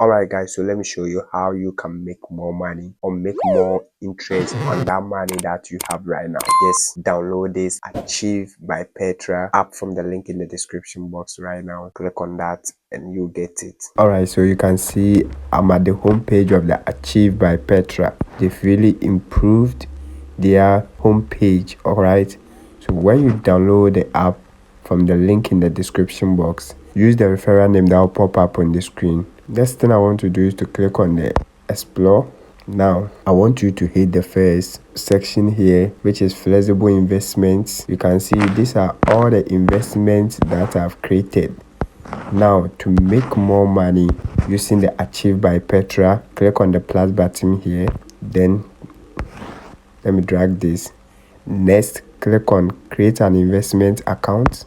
Alright guys, so let me show you how you can make more money or make more interest on that money that you have right now. Just download this Achieve by Petra app from the link in the description box right now. Click on that and you get it. Alright, so you can see I'm at the home page of the Achieve by Petra. They've really improved their home page. Alright, so when you download the app from the link in the description box, use the referral name that will pop up on the screen. Next thing I want to do is to click on the explore. Now I want you to hit the first section here, which is flexible investments. You can see these are all the investments that I've created. Now to make more money using the Achieve by Petra, click on the plus button here. Then let me drag this. Next, click on create an investment account,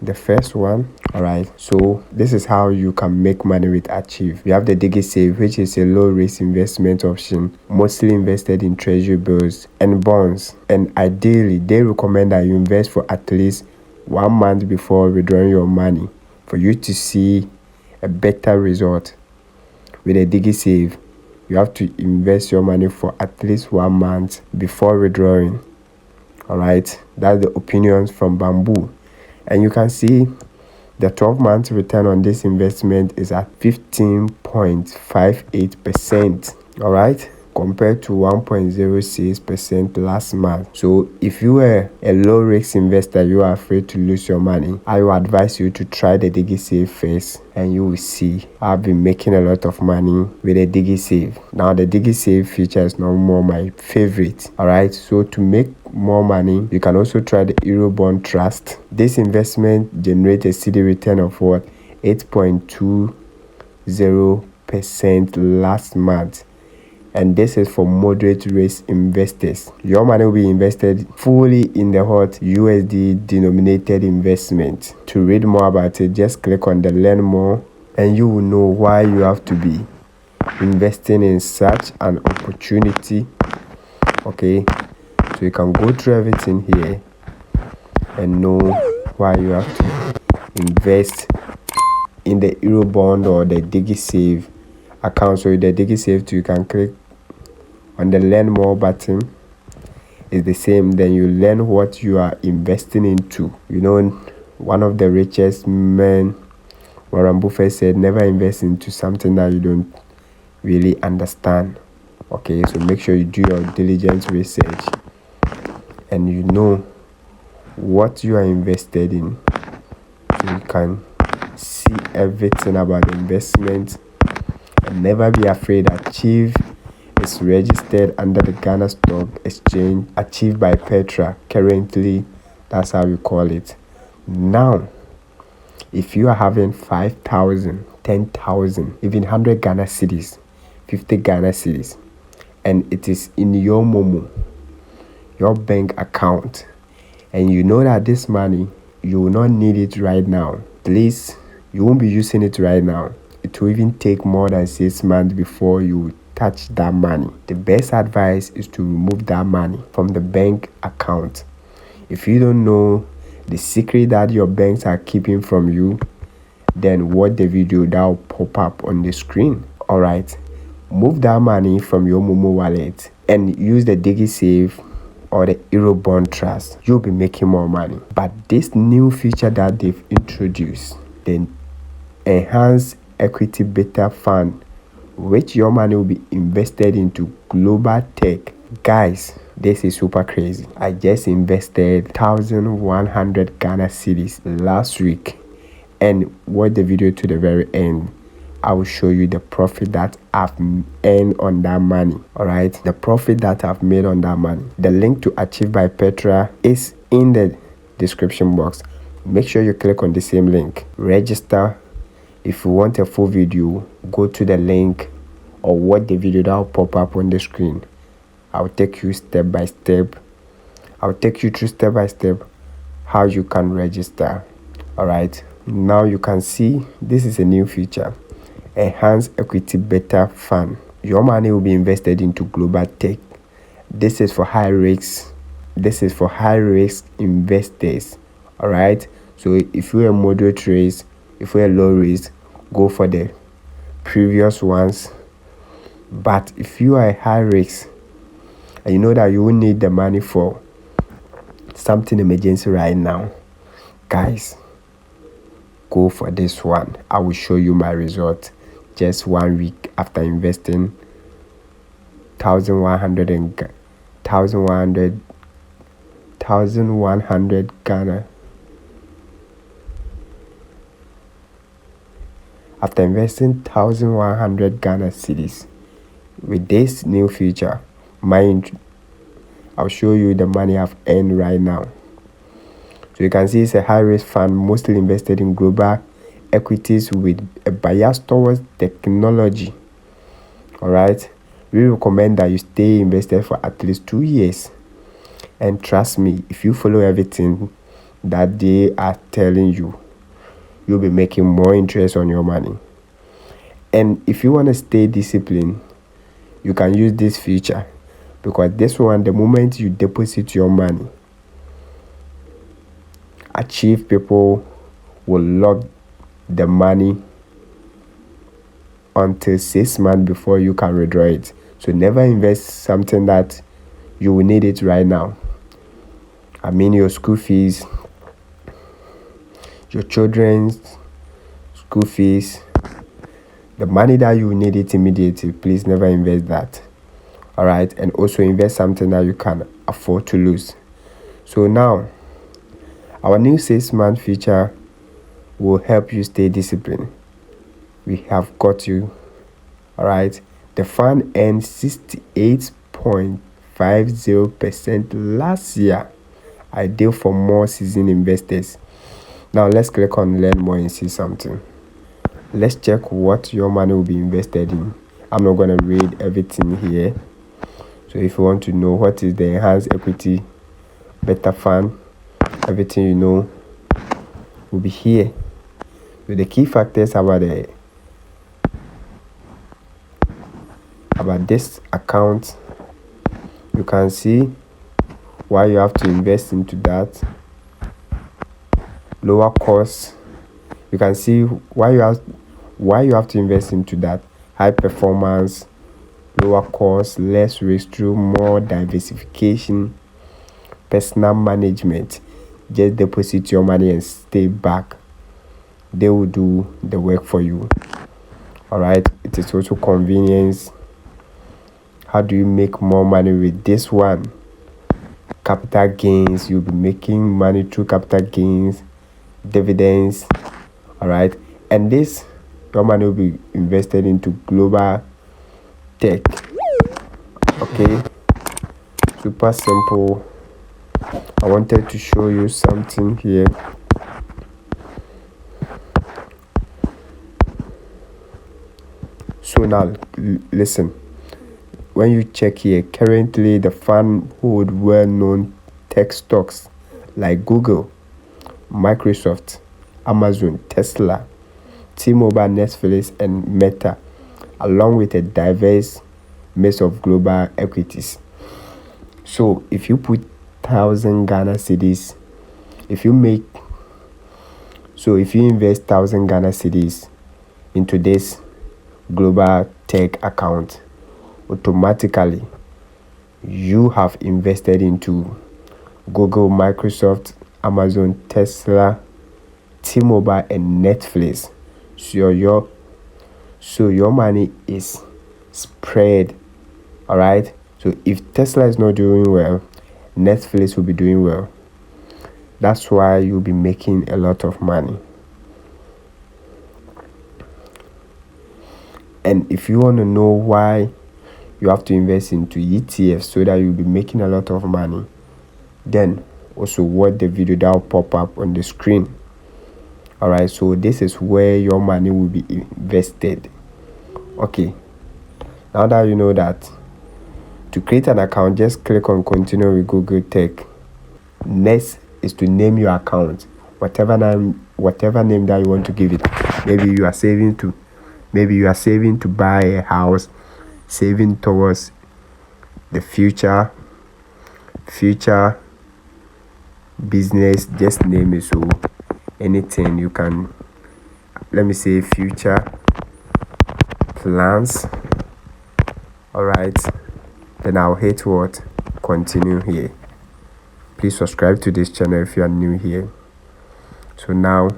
the first one. Alright, so this is how you can make money with Achieve. You have the DigiSave, which is a low risk investment option, mostly invested in treasury bills and bonds, and ideally they recommend that you invest for at least 1 month before withdrawing your money for you to see a better result. With a DigiSave, you have to invest your money for at least 1 month before withdrawing. Alright, that's the opinions from Bamboo. And you can see the 12-month return on this investment is at 15.58%. Alright, compared to 1.06% last month. So if you were a low risk investor, you are afraid to lose your money, I will advise you to try the DigiSave first, and you will see I've been making a lot of money with the DigiSave. Now the DigiSave feature is no more my favorite. Alright, so to make more money, you can also try the Eurobond Trust. This investment generates a steady return of what, 8.20% last month. And this is for moderate risk investors. Your money will be invested fully in the hot USD denominated investment. To read more about it, just click on the learn more and you will know why you have to be investing in such an opportunity. Okay, so you can go through everything here and know why you have to invest in the Eurobond or the DigiSave account. So with the DigiSave too, you can click on the learn more button. It's the same, then you learn what you are investing into. You know, one of the richest men, Warren Buffett, said never invest into something that you don't really understand. Okay, so make sure you do your diligent research and you know what you are invested in, so you can see everything about investment. And never be afraid. Achieve is registered under the Ghana Stock Exchange, Achieved by Petra. Currently, that's how we call it. Now, if you are having 5,000, 10,000, even 100 Ghana Cedis, 50 Ghana Cedis, and it is in your Momo, your bank account, and you know that this money, you will not need it right now, please, you won't be using it right now. It will even take more than 6 months before you touch that money. The best advice is to remove that money from the bank account. If you don't know the secret that your banks are keeping from you, then watch the video that will pop up on the screen. Alright, move that money from your Momo wallet and use the DigiSave or the Eurobond Trust. You'll be making more money. But this new feature that they've introduced, the enhanced equity beta fund, which your money will be invested into global tech. Guys, this is super crazy. I just invested 1,100 Ghana Cedis last week, and watch the video to the very end. I will show you the profit that I've earned on that money. Alright, the profit that I've made on that money. The link to Achieve by Petra is in the description box. Make sure you click on the same link. Register. If you want a full video, go to the link or watch the video that will pop up on the screen. I'll take you step by step. I'll take you through step by step how you can register. Alright, now you can see this is a new feature. Enhanced equity beta fund. Your money will be invested into global tech. This is for high risk. This is for high risk investors. Alright, so if you're a moderate risk, if you're a low risk, go for the previous ones. But if you are a high risk and you know that you will need the money for something emergency right now, guys, go for this one. I will show you my result just 1 week after investing 1100 Ghana. After investing 1100 Ghana cedis with this new feature, I'll show you the money I've earned right now. So you can see it's a high risk fund mostly invested in global equities with a bias towards technology. All right, we recommend that you stay invested for at least 2 years. And trust me, if you follow everything that they are telling you, you'll be making more interest on your money. And if you want to stay disciplined, you can use this feature, because this one, the moment you deposit your money, Achieve people will lock the money until 6 months before you can withdraw it. So never invest something that you will need it right now. I mean your school fees, your children's school fees, the money that you will need it immediately. Please never invest that. All right, and also invest something that you can afford to lose. So now, our new 6-month feature will help you stay disciplined. We have got you. All right, the fund earned 68.50% last year, ideal for more seasoned investors. Now let's click on learn more and see something. Let's check what your money will be invested in. I'm not going to read everything here. So if you want to know what is the enhanced equity beta fund, everything you know will be here. So the key factors about this account, you can see why you have to invest into that. Lower cost, you can see why you have to invest into that. High performance, lower cost, less risk through more diversification, personal management. Just deposit your money and stay back. They will do the work for you. All right, it is also convenience. How do you make more money with this one? Capital gains, you'll be making money through capital gains, dividends. All right, and this, your money will be invested into global tech. Okay, super simple. I wanted to show you something here. So now listen, when you check here, currently the fund hold well-known tech stocks like Google, Microsoft, Amazon, Tesla, T-Mobile, Netflix, and Meta, along with a diverse mix of global equities. So if you put 1,000 Ghana cedis, if you invest 1,000 Ghana cedis into this global tech account, automatically you have invested into Google, Microsoft, Amazon, Tesla, T-Mobile, and Netflix. So your money is spread. All right, so if Tesla is not doing well, Netflix will be doing well. That's why you'll be making a lot of money. And if you want to know why you have to invest into ETFs so that you'll be making a lot of money, then also watch the video that will pop up on the screen. All right, so this is where your money will be invested. Okay, now that you know that, to create an account, just click on continue with Google Tech. Next is to name your account, whatever name that you want to give it. Maybe you are saving to buy a house, saving towards the future business. Just name it. So anything you can, let me say future plans. All right, then I'll hit what? Continue here. Please subscribe to this channel if you are new here. So now,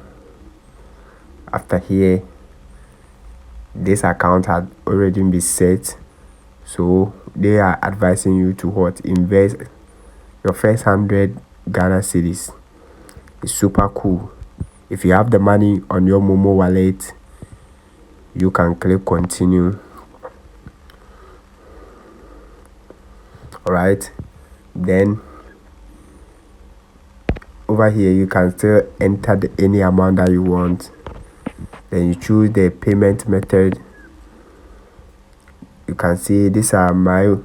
after here, this account had already been set, so they are advising you to what? Invest your first 100 Ghana cedis. It's super cool. If you have the money on your Momo wallet, you can click continue. All right, then over here you can still enter any amount that you want. Then you choose the payment method. You can see these are my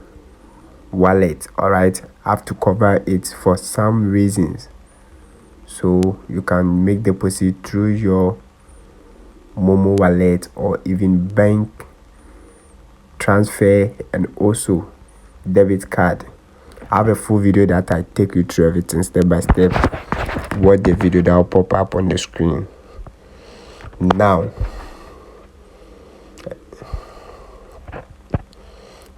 wallet. All right, I have to cover it for some reasons, so you can make deposit through your Momo wallet or even bank transfer, and also debit card. I have a full video that I take you through everything step by step. Watch the video that will pop up on the screen. Now,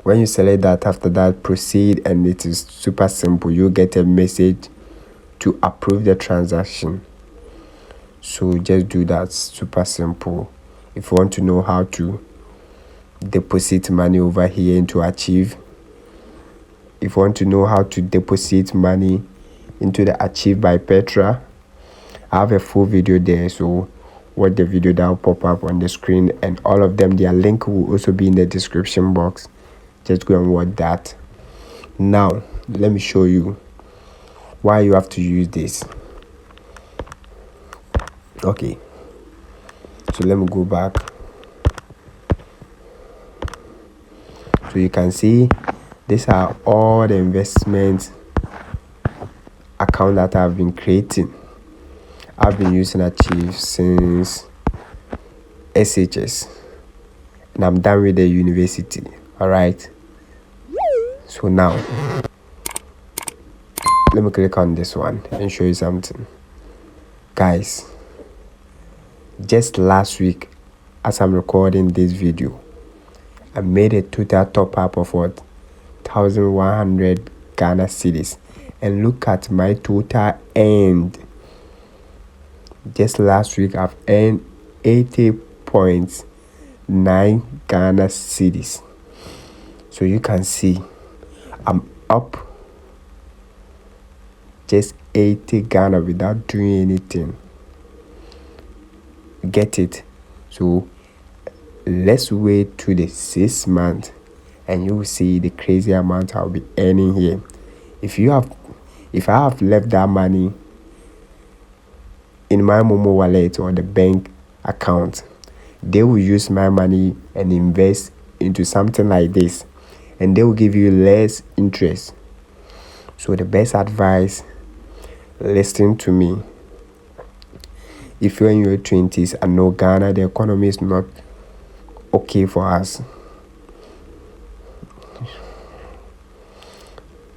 when you select that, after that, proceed, and it is super simple. You get a message to approve the transaction. So just do that. Super simple. If you want to know how to deposit money over here into Achieve, if you want to know how to deposit money into the Achieve by Petra, I have a full video there, so watch the video that will pop up on the screen, and all of them, their link will also be in the description box. Just go and watch that. Now let me show you why you have to use this. Okay, so let me go back. So you can see these are all the investment account that I've been creating. I've been using Achieve since SHS, and I'm done with the university. All right, so now let me click on this one and show you something, guys. Just last week, as I'm recording this video, I made a total top up of what? 1,100 Ghana cedis, and look at my total earned. Just last week, I've earned 80.9 Ghana cedis. So you can see I'm up just 80 Ghana without doing anything. Get it? So let's wait to the 6th month, and you will see the crazy amount I'll be earning here. If I have left that money in my Momo wallet or the bank account, they will use my money and invest into something like this, and they will give you less interest. So the best advice, listen to me. If you're in your 20s and know Ghana, the economy is not okay for us.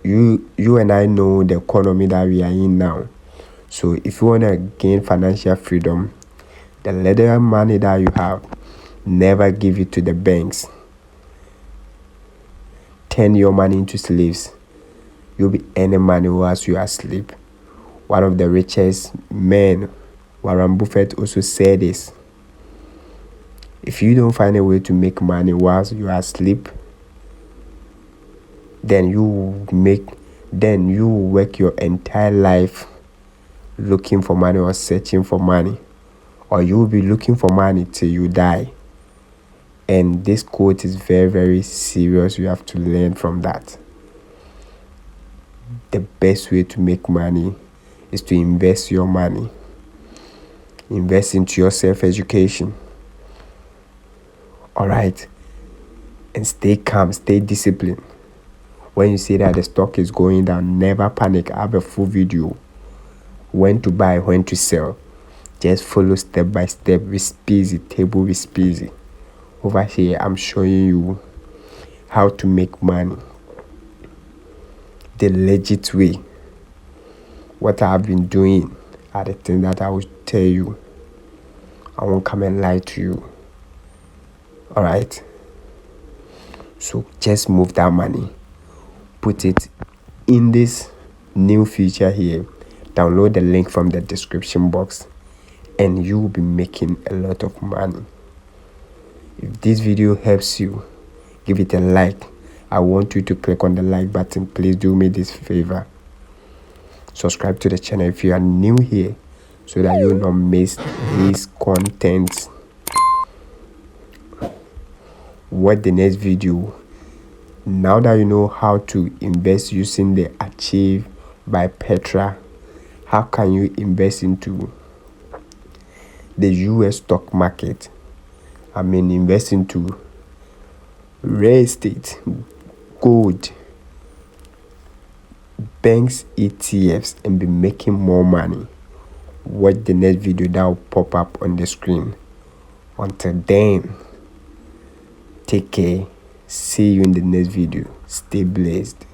You and I know the economy that we are in now. So if you want to gain financial freedom, the little money that you have, never give it to the banks. Turn your money into slaves. You'll be earning money whilst you are asleep. One of the richest men, Warren Buffett, also said this. If you don't find a way to make money whilst you are asleep, then you work your entire life looking for money or searching for money, or you will be looking for money till you die. And this quote is very, very serious. You have to learn from that. The best way to make money is to invest your money. Invest into your self-education. All right, and stay calm, stay disciplined. When you see that the stock is going down, never panic. I have a full video when to buy, when to sell. Just follow step by step with Speezy, table with Speezy. Over here, I'm showing you how to make money the legit way. What I've been doing are the things that I will tell you. I won't come and lie to you. All right, So just move that money, put it in this new feature here. Download the link from the description box and you will be making a lot of money. If this video helps you, give it a like. I want you to click on the like button. Please do me this favor. Subscribe to the channel if you are new here so that you will not miss these contents. Watch the next video. Now that you know how to invest using the Achieve by Petra, how can you invest into the US stock market? Invest into real estate, gold, banks, ETFs, and be making more money. Watch the next video that will pop up on the screen. Until then, take care. See you in the next video. Stay blessed.